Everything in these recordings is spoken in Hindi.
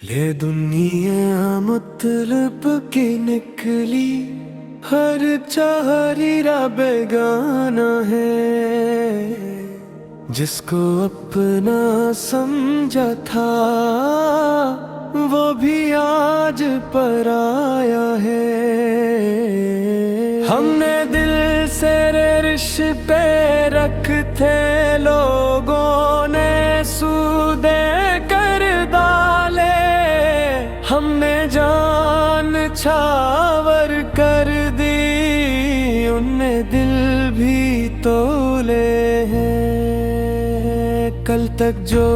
ये दुनिया मतलब की निकली, हर चाहरीरा बेगाना है। जिसको अपना समझा था वो भी आज पराया है। हमने दिल से रिश्ते रखते लोगों ने सूदे कर डाले। हमने जान छावर कर दी, उनने दिल भी तोले हैं। कल तक जो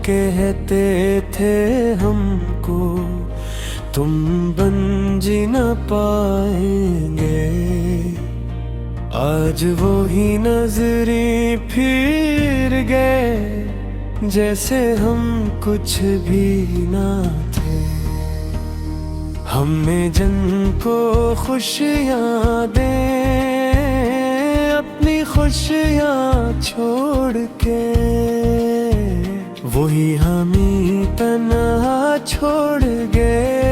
कहते थे हमको तुम बन जी न पाएंगे, आज वो ही नजरें फिर गए जैसे हम कुछ भी ना थे। हमने जिनको खुशियाँ दे अपनी खुशियाँ छोड़ के, वही हमें तन्हा छोड़ गए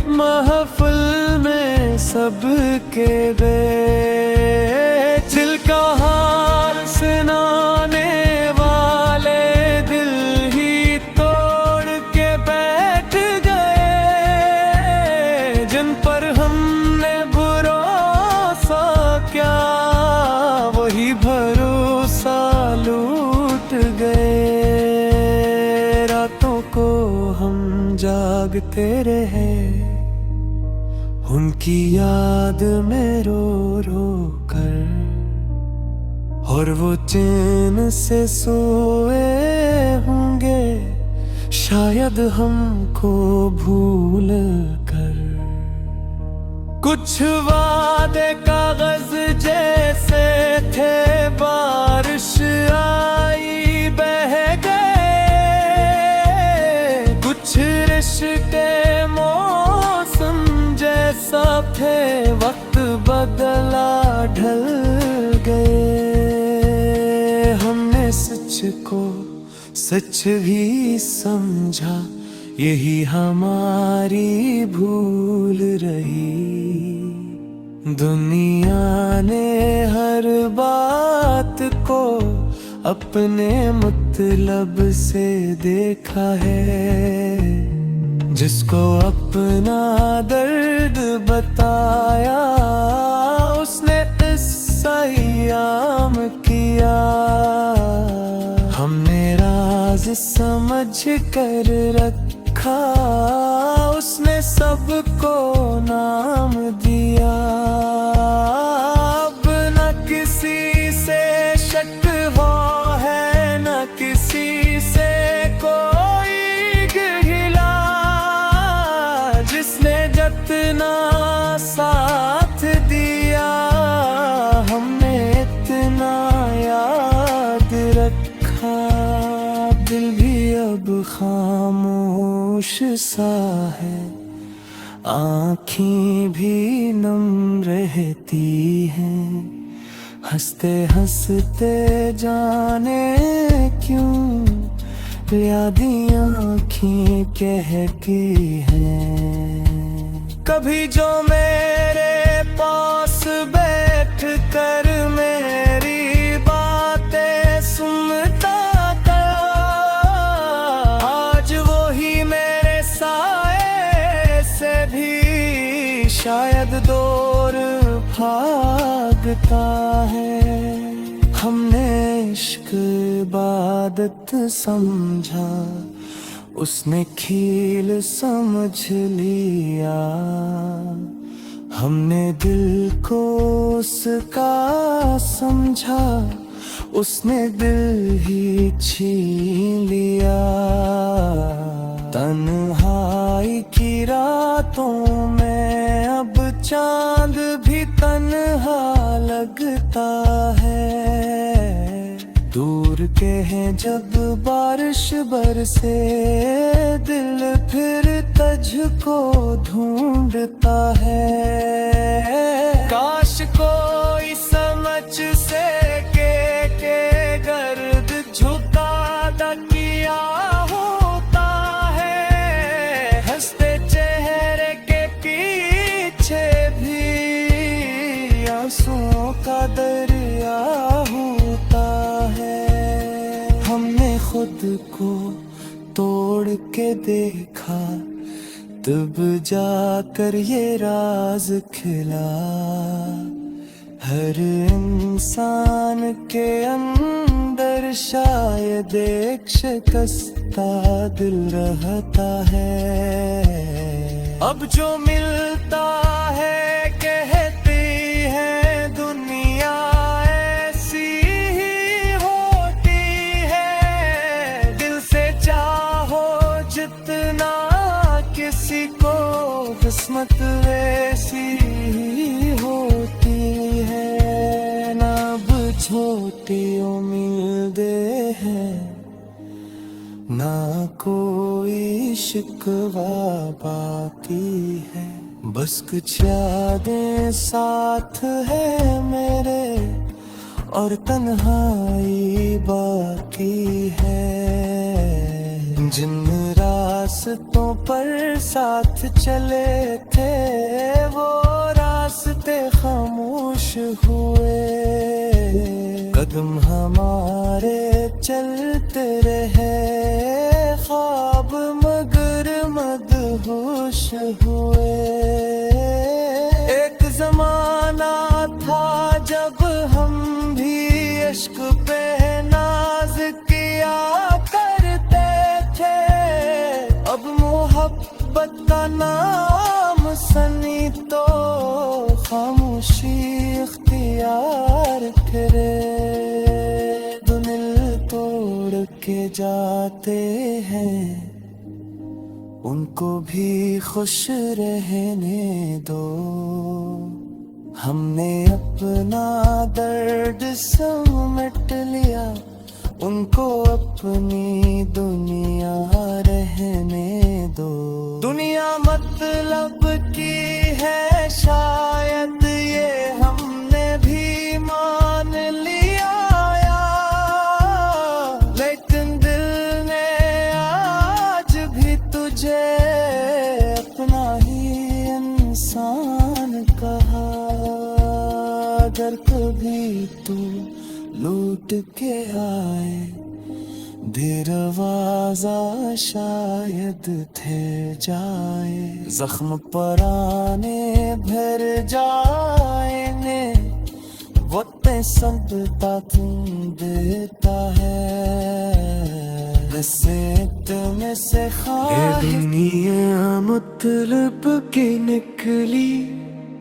महफिल में सबके बीच। दिल का हाल सुनाने वाले दिल ही तोड़ के बैठ गए। जिन पर हमने भरोसा किया वही भरोसा लूट गए। रातों को हम जागते रहे उनकी याद में रो रो कर, और वो चैन से सोए होंगे शायद हमको भूल कर। कुछ वादे कागज जैसे थे, बारिश आई बह गए। कुछ रिश्ते मौसम जैसा थे, वक्त बदला ढल गए। हमने सच को सच भी समझा, यही हमारी भूल रही। दुनिया ने हर बात को अपने मतलब से देखा है। जिसको अपना दर्द बताया उसने इस्साम किया। हमने राज समझ कर रखा, उसने सबको नाम दिया। अब न किसी से शक हो है, न किसी से कोई गिला। जिसने जितना साथ दिया हमने इतना याद रखा। दिल भी अब खामोश सा है, आँखें भी नम रहती हैं। हंसते हंसते जाने क्यों यादी आँखें कहती हैं। कभी जो मेरे पास बैठ कर मेरी बातें सुनता था, आज वो ही मेरे साए से भी शायद दूर भागता है। हमने इश्क इबादत समझा, उसने खेल समझ लिया। हमने दिल को उसका समझा, उसने दिल ही छीन लिया। तन्हाई की रातों में अब चांद भी तन्हा लगता है। दूर के हैं जब बारिश बरसे, दिल फिर तुझको ढूंढता है। काश कोई समझ से के गर्द झुका किया होता है। के देखा, तब जाकर ये राज खिला। हर इंसान के अंदर शायद एक शिकस्ता दिल रहता है। अब जो मिलता है कहती है दुनिया ऐसी ही होती है। दिल से चाहो जितना किसी को किस्मत वैसी ही होती है। ना अब छोटी उम्मीदें हैं, ना कोई शिकवा बाकी है। बस कुछ यादें साथ है मेरे और तन्हाई बाकी है। जिन रास्तों पर साथ चले थे वो रास्ते खामोश हुए। कदम हमारे चलते रहे ख्वाब मगर मदहोश हुए। एक जमाना था जब हम भी इश्क पे नाज किया करते थे। अब मोहब्बत का नाम सनी तो खामोशी इख्तियार करे। दिल तोड़ के जाते हैं उनको भी खुश रहने दो। हमने अपना दर्द समेट लिया, उनको अपनी दुनिया रहने दो। दुनिया मतलब की है शायद ये हमने भी मान लिया, लेकिन दिल ने आज भी तुझे अपना ही इंसान कहा। अगर कभी तू लूट के आए दरवाजा शायद थे जाए। जख्म पराने भर जाए ने वक्त संपदा तुम देता है। में से दुनिया मतलब की निकली,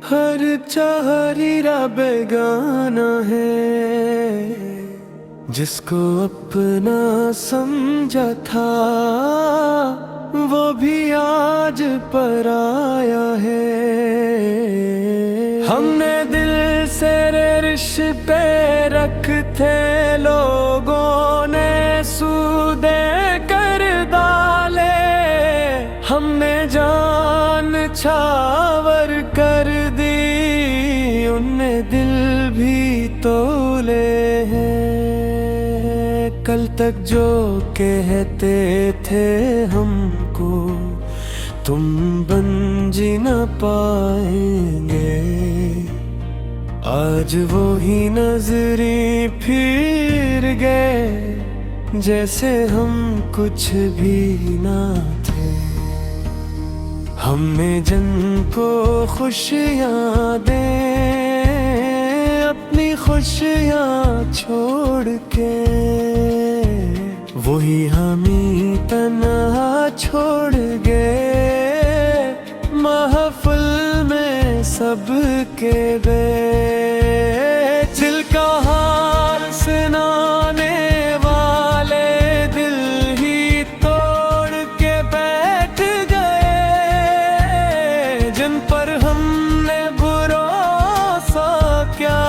हर चाहरीरा बेगाना है। जिसको अपना समझा था वो भी आज पराया है। हमने दिल से रिश्ते रखते लोगों ने सूदे कर डाले। हमने जान छावर कर दी, उनने दिल भी तोले हैं। कल तक जो कहते थे हमको तुम बन जी न पाएंगे, आज वो ही नजरी फिर गए जैसे हम कुछ भी ना थे। हमने जिनको खुशियाँ दे अपनी खुशियाँ छोड़ के, वही हमें तन्हा छोड़ गए महफिल में सबके बीच। दिल का हाल सुनाने वाले दिल ही तोड़ के बैठ गए। जिन पर हमने भरोसा क्या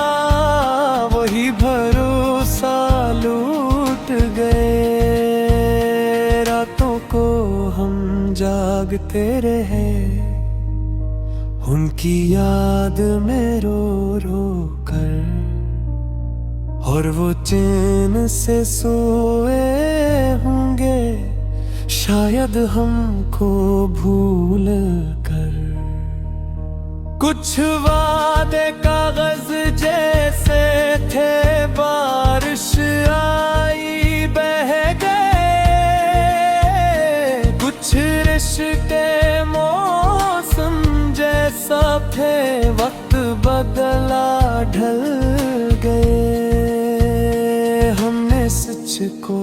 वही भरोसा लूट गए। रातों को हम जागते रहे उनकी याद में रो रो कर, और वो चैन से सोए होंगे शायद हमको भूल कर। कुछ वादे कागज जैसे थे बारिश आई बह गए, कुछ बारिश के मौसम जैसा थे, वक्त बदला ढल गए। हमने सच को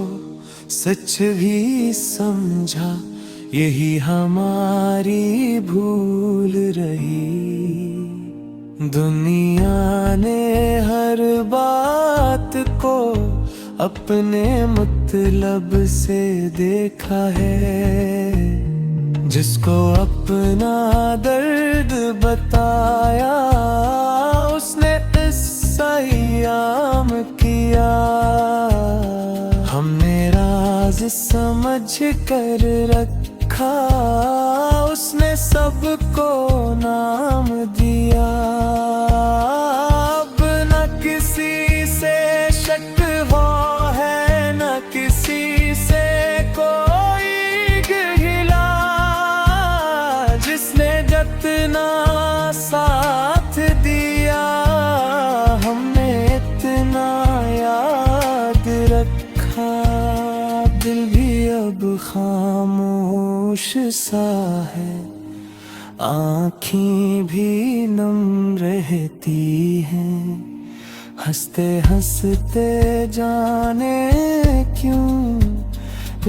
सच भी समझा, यही हमारी भूल रही। दुनिया ने हर बात को अपने मतलब से देखा है। जिसको अपना दर्द बताया, उसने क़िस्सा-ए-आम किया। हमने राज समझ कर रखा, उसने सबको नाम दिया। अब न किसी से शक हो है, न किसी से कोई गिला। जिसने जितना साथ दिया, हमने इतना याद रखा। दिल भी अब खामोश सा है, आँखें भी नम रहती हैं। हंसते हंसते जाने क्यों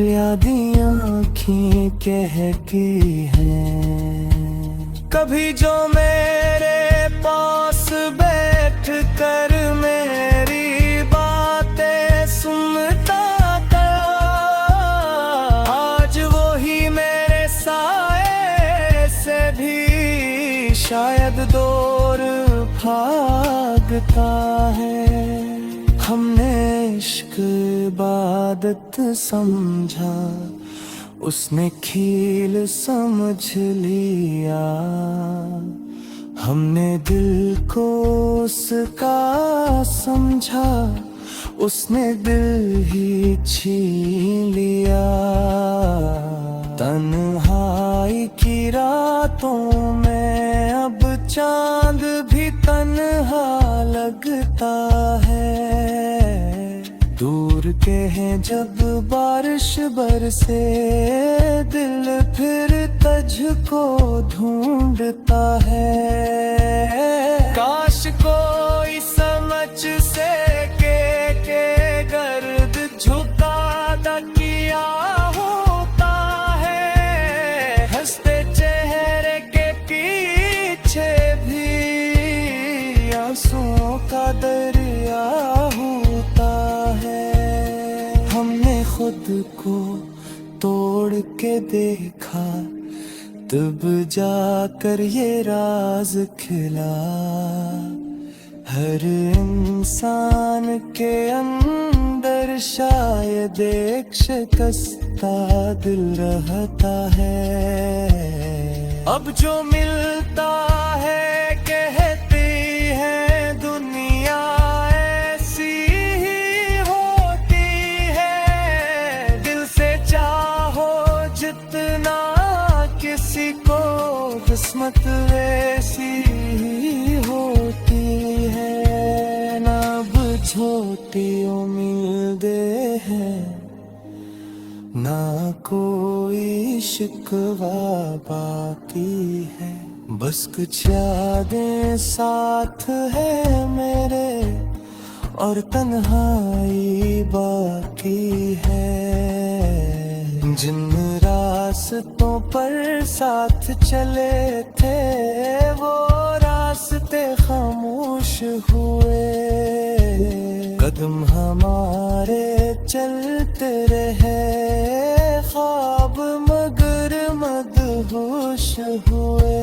यादें आँखें कहती हैं। कभी जो मेरे पास बैठ कर मेरी बातें सुनता था, आज वो ही मेरे साए से भी शायद दूर भागता है। हमने इश्क इबादत समझा, उसने खेल समझ लिया। हमने दिल को उसका समझा, उसने दिल ही छीन लिया। तन्हाई की रातों में अब चांद भी तन्हा लगता है। दूर के हैं जब बारिश बरसे, दिल फिर तुझको ढूंढता है। काश कोई समझ से के गर्द झुकाता किया होता है। हंसते चेहरे के पीछे भी आंसुओं का दरिया होता है। हमने खुद को तोड़ के देखा, तब जाकर ये राज खिला। हर इंसान के अंदर शायद एक शिकस्ता दिल रहता है। अब जो मिलता है कहती है दुनिया ऐसी ही होती है। दिल से चाहो जितना किसी को, किस्मत वैसी ही होती है। ना अब छोटी उम्मीदें हैं, ना कोई शिकवा बाकी है। बस कुछ यादें साथ है मेरे, और तन्हाई बाकी है। जिन रास्तों पर साथ चले थे, वो रास्ते खामोश हुए। कदम हमारे चलते रहे, ख्वाब मगर मदहोश हुए।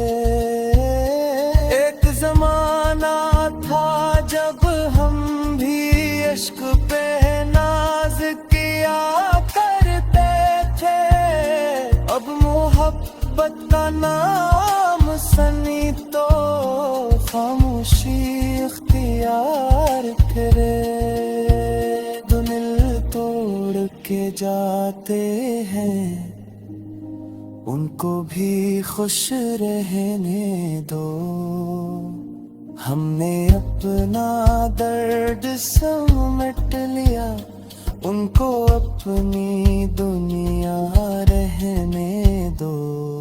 एक जमाना था जब हम भी इश्क पे नाज किया करते थे। अब मोहब्बत का नाम सनी तो खामोशी इख्तियार करे। दिल तोड़ के जाते हैं, उनको भी खुश रहने दो। हमने अपना दर्द समेट लिया, उनको अपनी दुनिया रहने दो।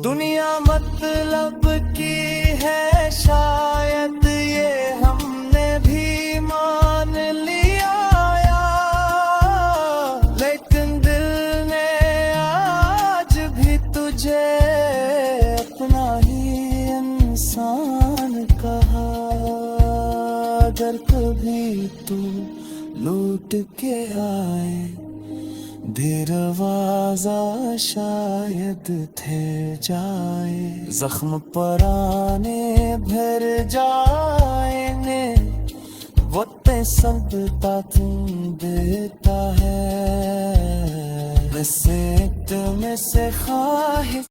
दुनिया मतलब की है शायद ये हमने भी मान लिया, लेकिन दिल ने आज भी तुझे अपना ही इंसान कहा। अगर कभी तू लौट के आए दरवाजा शायद थे जाए, जख्म पराने भर जाएंगे, वो ते सब तुम देता है, वैसे तुम से ख्वाहिश